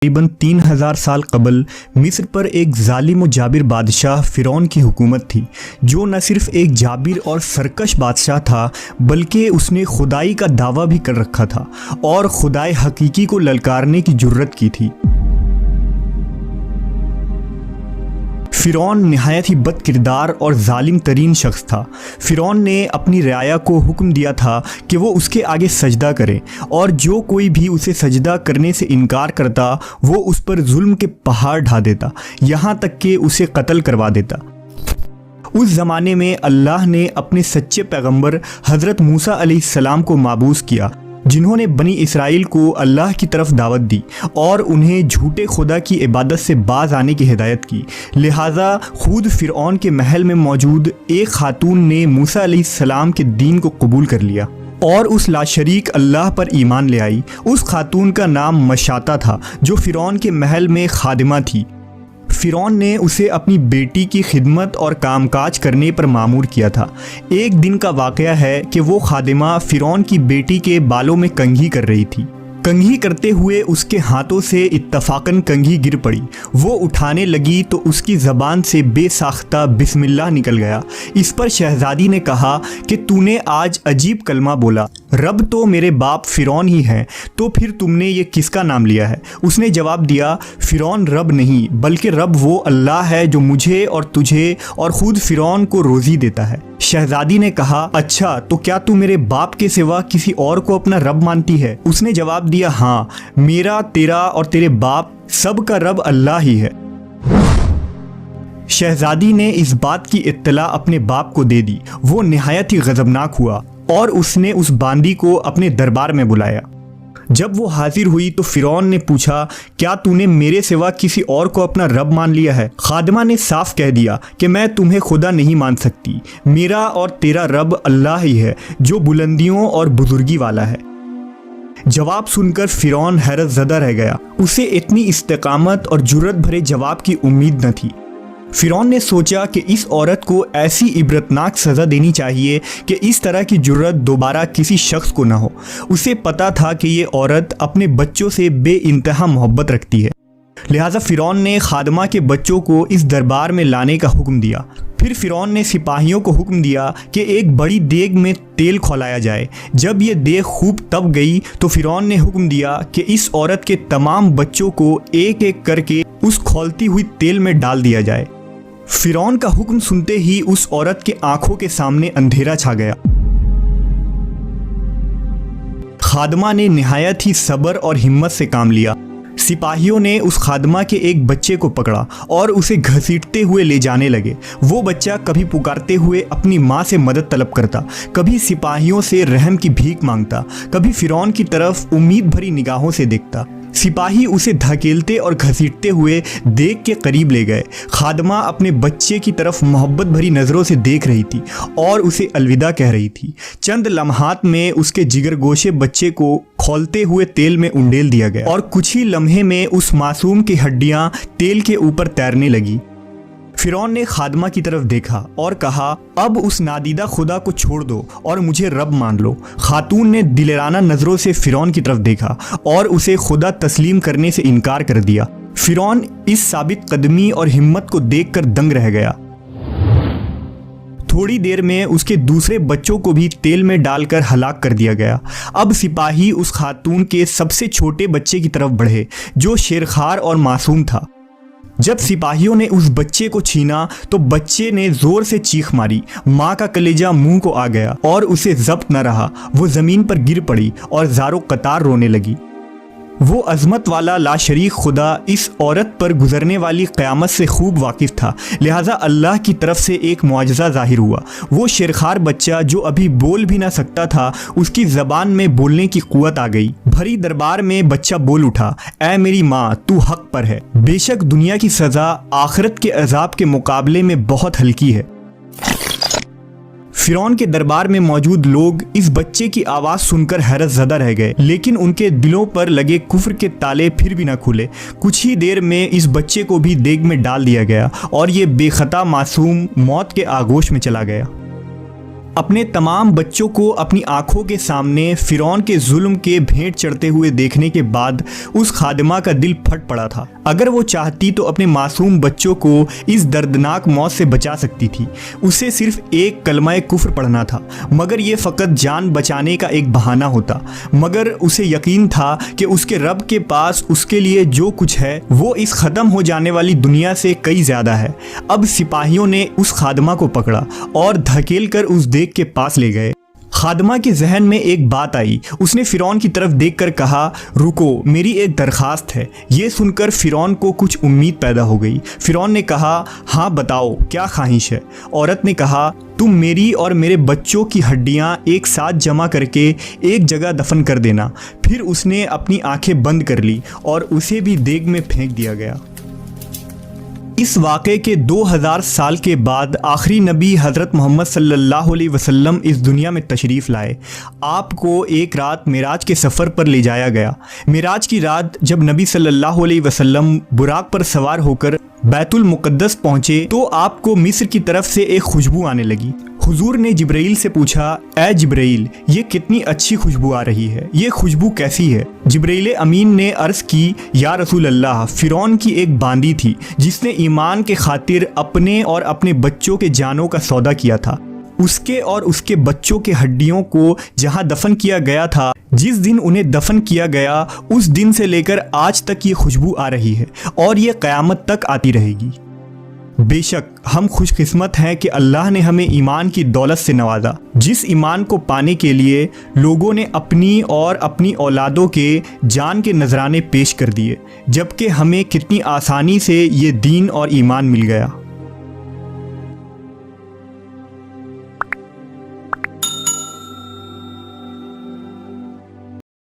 تقریباً 3000 سال قبل مصر پر ایک ظالم و جابر بادشاہ فرعون کی حکومت تھی، جو نہ صرف ایک جابر اور سرکش بادشاہ تھا بلکہ اس نے خدائی کا دعویٰ بھی کر رکھا تھا اور خدائے حقیقی کو للکارنے کی جرت کی تھی۔ فرعون نہایت ہی بد کردار اور ظالم ترین شخص تھا۔ فرعون نے اپنی رعایا کو حکم دیا تھا کہ وہ اس کے آگے سجدہ کرے، اور جو کوئی بھی اسے سجدہ کرنے سے انکار کرتا وہ اس پر ظلم کے پہاڑ ڈھا دیتا، یہاں تک کہ اسے قتل کروا دیتا۔ اس زمانے میں اللہ نے اپنے سچے پیغمبر حضرت موسیٰ علیہ السلام کو مبعوث کیا، جنہوں نے بنی اسرائیل کو اللہ کی طرف دعوت دی اور انہیں جھوٹے خدا کی عبادت سے باز آنے کی ہدایت کی۔ لہٰذا خود فرعون کے محل میں موجود ایک خاتون نے موسیٰ علیہ السلام کے دین کو قبول کر لیا اور اس لاشریک اللہ پر ایمان لے آئی۔ اس خاتون کا نام مشاطہ تھا، جو فرعون کے محل میں خادمہ تھی۔ فرعون نے اسے اپنی بیٹی کی خدمت اور کام کاج کرنے پر مامور کیا تھا۔ ایک دن کا واقعہ ہے کہ وہ خادمہ فرعون کی بیٹی کے بالوں میں کنگھی کر رہی تھی۔ کنگھی کرتے ہوئے اس کے ہاتھوں سے اتفاقاً کنگھی گر پڑی۔ وہ اٹھانے لگی تو اس کی زبان سے بے ساختہ بسم اللہ نکل گیا۔ اس پر شہزادی نے کہا کہ تو نے آج عجیب کلمہ بولا، رب تو میرے باپ فرعون ہی ہیں، تو پھر تم نے یہ کس کا نام لیا ہے؟ اس نے جواب دیا، فرعون رب نہیں بلکہ رب وہ اللہ ہے جو مجھے اور تجھے اور خود فرعون کو روزی دیتا ہے۔ شہزادی نے کہا، اچھا تو کیا تو میرے باپ کے سوا کسی اور کو اپنا رب مانتی ہے؟ اس نے جواب دیا، ہاں، میرا، تیرا اور تیرے باپ سب کا رب اللہ ہی ہے۔ شہزادی نے اس بات کی اطلاع اپنے باپ کو دے دی۔ وہ نہایت ہی غضبناک ہوا اور اس نے اس باندی کو اپنے دربار میں بلایا۔ جب وہ حاضر ہوئی تو فرعون نے پوچھا، کیا تو نے میرے سوا کسی اور کو اپنا رب مان لیا ہے؟ خادمہ نے صاف کہہ دیا کہ میں تمہیں خدا نہیں مان سکتی، میرا اور تیرا رب اللہ ہی ہے جو بلندیوں اور بزرگی والا ہے۔ جواب سن کر فرعون حیرت زدہ رہ گیا۔ اسے اتنی استقامت اور جرت بھرے جواب کی امید نہ تھی۔ فرعون نے سوچا کہ اس عورت کو ایسی عبرتناک سزا دینی چاہیے کہ اس طرح کی جرت دوبارہ کسی شخص کو نہ ہو۔ اسے پتا تھا کہ یہ عورت اپنے بچوں سے بے انتہا محبت رکھتی ہے، لہٰذا فرعون نے خادمہ کے بچوں کو اس دربار میں لانے کا حکم دیا۔ پھر فرعون نے سپاہیوں کو حکم دیا کہ ایک بڑی دیگ میں تیل کھولایا جائے۔ جب یہ دیگ خوب تپ گئی تو فرعون نے حکم دیا کہ اس عورت کے تمام بچوں کو ایک ایک کر کے اس کھولتی ہوئی تیل میں ڈال دیا جائے۔ فرعون کا حکم سنتے ہی اس عورت کے آنکھوں کے سامنے اندھیرا چھا گیا۔ خادمہ نے نہایت ہی صبر اور ہمت سے کام لیا۔ سپاہیوں نے اس خادمہ کے ایک بچے کو پکڑا اور اسے گھسیٹتے ہوئے لے جانے لگے۔ وہ بچہ کبھی پکارتے ہوئے اپنی ماں سے مدد طلب کرتا، کبھی سپاہیوں سے رحم کی بھیک مانگتا، کبھی فرعون کی طرف امید بھری نگاہوں سے دیکھتا۔ سپاہی اسے دھکیلتے اور گھسیٹتے ہوئے دیگ کے قریب لے گئے۔ خادمہ اپنے بچے کی طرف محبت بھری نظروں سے دیکھ رہی تھی اور اسے الوداع کہہ رہی تھی۔ چند لمحات میں اس کے جگر گوشے بچے کو کھولتے ہوئے تیل میں انڈیل دیا گیا اور کچھ ہی لمحے میں اس معصوم کی ہڈیاں تیل کے اوپر تیرنے لگی۔ فرعون نے خادمہ کی طرف دیکھا اور کہا، اب اس نادیدہ خدا کو چھوڑ دو اور مجھے رب مان لو۔ خاتون نے دلیرانہ نظروں سے فرعون کی طرف دیکھا اور اسے خدا تسلیم کرنے سے انکار کر دیا۔ فرعون اس ثابت قدمی اور ہمت کو دیکھ کر دنگ رہ گیا۔ تھوڑی دیر میں اس کے دوسرے بچوں کو بھی تیل میں ڈال کر ہلاک کر دیا گیا۔ اب سپاہی اس خاتون کے سب سے چھوٹے بچے کی طرف بڑھے جو شیرخوار اور معصوم تھا۔ جب سپاہیوں نے اس بچے کو چھینا تو بچے نے زور سے چیخ ماری۔ ماں کا کلیجہ منہ کو آ گیا اور اسے ضبط نہ رہا۔ وہ زمین پر گر پڑی اور زار و قطار رونے لگی۔ وہ عظمت والا لاشریک خدا اس عورت پر گزرنے والی قیامت سے خوب واقف تھا، لہٰذا اللہ کی طرف سے ایک معجزہ ظاہر ہوا۔ وہ شیرخوار بچہ جو ابھی بول بھی نہ سکتا تھا، اس کی زبان میں بولنے کی قوت آ گئی۔ بھری دربار میں بچہ بول اٹھا، اے میری ماں، تو حق پر ہے، بے شک دنیا کی سزا آخرت کے عذاب کے مقابلے میں بہت ہلکی ہے۔ فرعون کے دربار میں موجود لوگ اس بچے کی آواز سن کر حیرت زدہ رہ گئے، لیکن ان کے دلوں پر لگے کفر کے تالے پھر بھی نہ کھلے۔ کچھ ہی دیر میں اس بچے کو بھی دیگ میں ڈال دیا گیا اور یہ بے خطا معصوم موت کے آغوش میں چلا گیا۔ اپنے تمام بچوں کو اپنی آنکھوں کے سامنے فرعون کے ظلم کے بھینٹ چڑھتے ہوئے دیکھنے کے بعد اس خادمہ کا دل پھٹ پڑا تھا۔ اگر وہ چاہتی تو اپنے معصوم بچوں کو اس دردناک موت سے بچا سکتی تھی۔ اسے صرف ایک کلمہ کفر پڑھنا تھا، مگر یہ فقط جان بچانے کا ایک بہانہ ہوتا۔ مگر اسے یقین تھا کہ اس کے رب کے پاس اس کے لیے جو کچھ ہے وہ اس ختم ہو جانے والی دنیا سے کئی زیادہ ہے۔ اب سپاہیوں نے اس خادمہ کو پکڑا اور دھکیل کر اس دیگ کے پاس لے گئے۔ خادمہ کے ذہن میں ایک بات آئی۔ اس نے فرعون کی طرف دیکھ کر کہا، رکو، میری ایک درخواست ہے۔ یہ سن کر فرعون کو کچھ امید پیدا ہو گئی۔ فرعون نے کہا، ہاں بتاؤ، کیا خواہش ہے؟ عورت نے کہا، تم میری اور میرے بچوں کی ہڈیاں ایک ساتھ جمع کر کے ایک جگہ دفن کر دینا۔ پھر اس نے اپنی آنکھیں بند کر لی اور اسے بھی دیگ میں پھینک دیا گیا۔ اس واقعے کے 2000 سال کے بعد آخری نبی حضرت محمد صلی اللہ علیہ وسلم اس دنیا میں تشریف لائے۔ آپ کو ایک رات معراج کے سفر پر لے جایا گیا۔ معراج کی رات جب نبی صلی اللہ علیہ وسلم براق پر سوار ہو کر بیت المقدس پہنچے تو آپ کو مصر کی طرف سے ایک خوشبو آنے لگی۔ حضور نے جبرائیل سے پوچھا، اے جبرائیل، یہ کتنی اچھی خوشبو آ رہی ہے، یہ خوشبو کیسی ہے؟ جبرائیل امین نے عرض کی، یا رسول اللہ، فرعون کی ایک باندی تھی جس نے ایمان کے خاطر اپنے اور اپنے بچوں کے جانوں کا سودا کیا تھا۔ اس کے اور اس کے بچوں کے ہڈیوں کو جہاں دفن کیا گیا تھا، جس دن انہیں دفن کیا گیا اس دن سے لے کر آج تک یہ خوشبو آ رہی ہے اور یہ قیامت تک آتی رہے گی۔ بے شک ہم خوش قسمت ہیں کہ اللہ نے ہمیں ایمان کی دولت سے نوازا، جس ایمان کو پانے کے لیے لوگوں نے اپنی اور اپنی اولادوں کے جان کے نذرانے پیش کر دیے، جبکہ ہمیں کتنی آسانی سے یہ دین اور ایمان مل گیا۔